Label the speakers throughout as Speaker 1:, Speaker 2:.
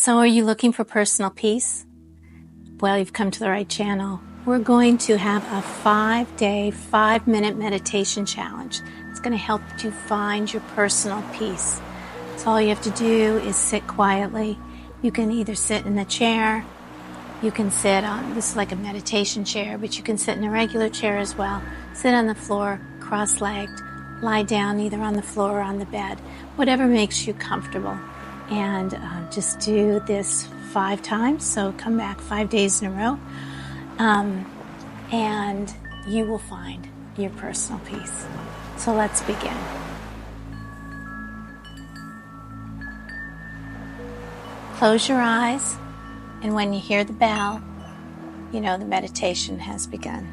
Speaker 1: So are you looking for personal peace? Well, you've come to the right channel. We're going to have a 5-day, 5-minute meditation challenge. It's going to help you find your personal peace. So all you have to do is sit quietly. You can either sit in a chair, you can sit on, this is like a meditation chair, but you can sit in a regular chair as well. Sit on the floor, cross-legged, lie down either on the floor or on the bed, whatever makes you comfortable. And just do this 5 times, so come back 5 days in a row, and you will find your personal peace. So let's begin. Close your eyes, and when you hear the bell, you know the meditation has begun.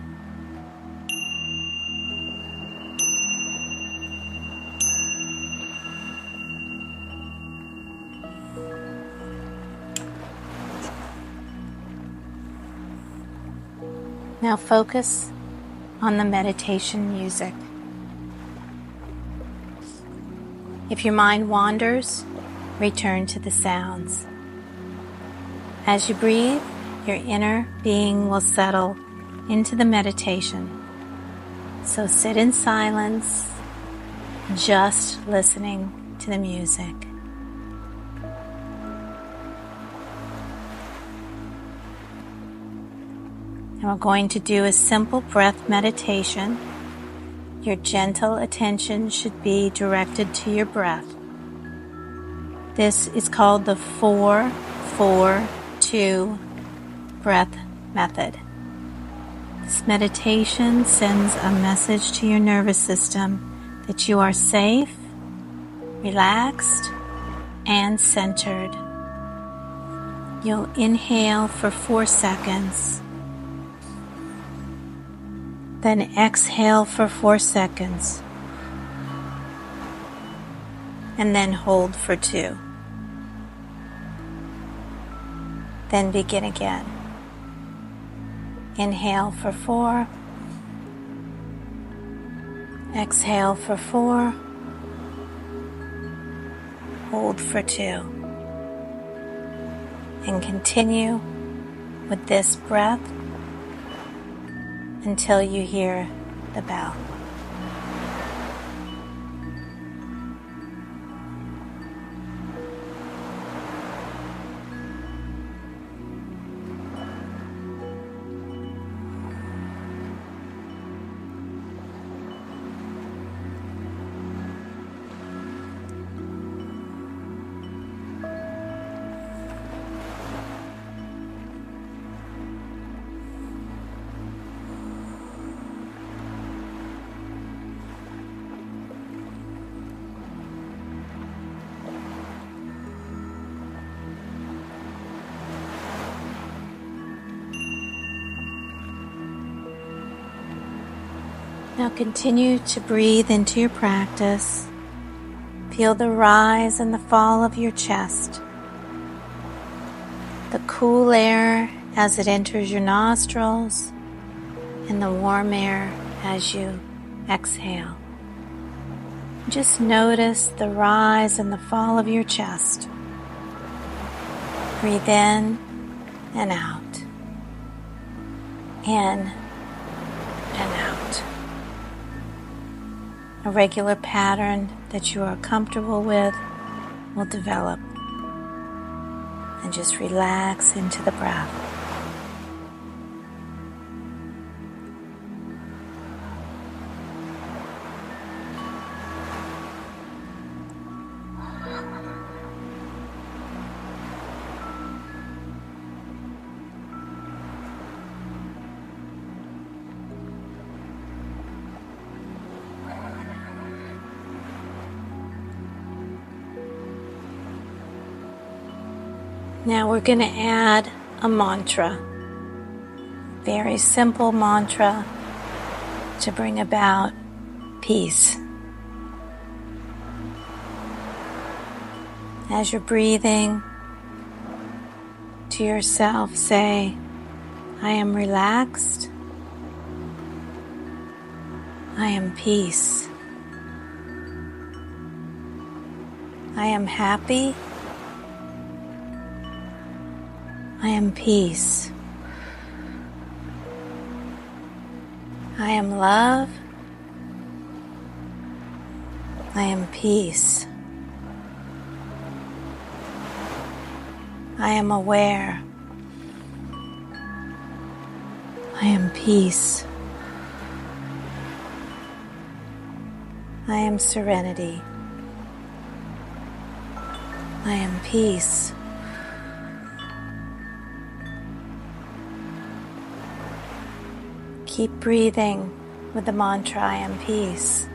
Speaker 1: Now focus on the meditation music. If your mind wanders, return to the sounds. As you breathe, your inner being will settle into the meditation. So sit in silence, just listening to the music. And we're going to do a simple breath meditation. Your gentle attention should be directed to your breath. This is called the 4-4-2 breath method. This meditation sends a message to your nervous system that you are safe, relaxed, and centered. You'll inhale for 4 seconds. Then exhale for 4 seconds. And then hold for 2. Then begin again. Inhale for 4. Exhale for 4. Hold for 2. And continue with this breath until you hear the bell. Now continue to breathe into your practice. Feel the rise and the fall of your chest. The cool air as it enters your nostrils, and the warm air as you exhale. Just notice the rise and the fall of your chest. Breathe in and out. In and out. A regular pattern that you are comfortable with will develop. And just relax into the breath. Now we're going to add a mantra. Very simple mantra to bring about peace. As you're breathing, to yourself say, I am relaxed. I am peace. I am happy. I am peace. I am love. I am peace. I am aware. I am peace. I am serenity. I am peace. Keep breathing with the mantra, I am peace.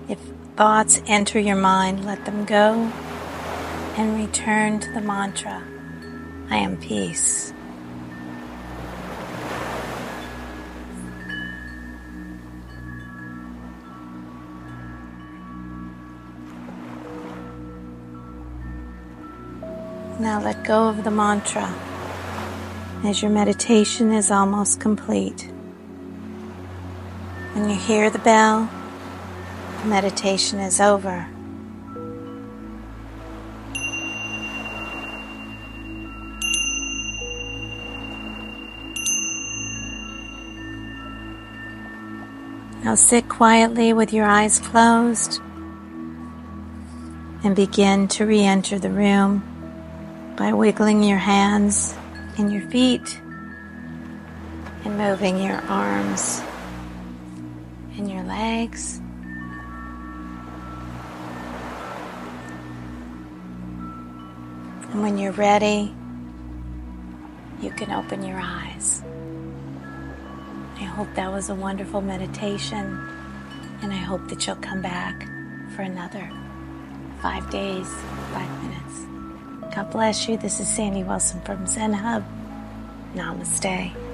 Speaker 1: If thoughts enter your mind, let them go and return to the mantra, I am peace. Now let go of the mantra as your meditation is almost complete. When you hear the bell, the meditation is over. Now sit quietly with your eyes closed and begin to re-enter the room by wiggling your hands and your feet and moving your arms and your legs. And when you're ready, you can open your eyes. I hope that was a wonderful meditation, and I hope that you'll come back for another 5 days, 5 minutes. God bless you. This is Sandy Wilson from Zen Hub. Namaste.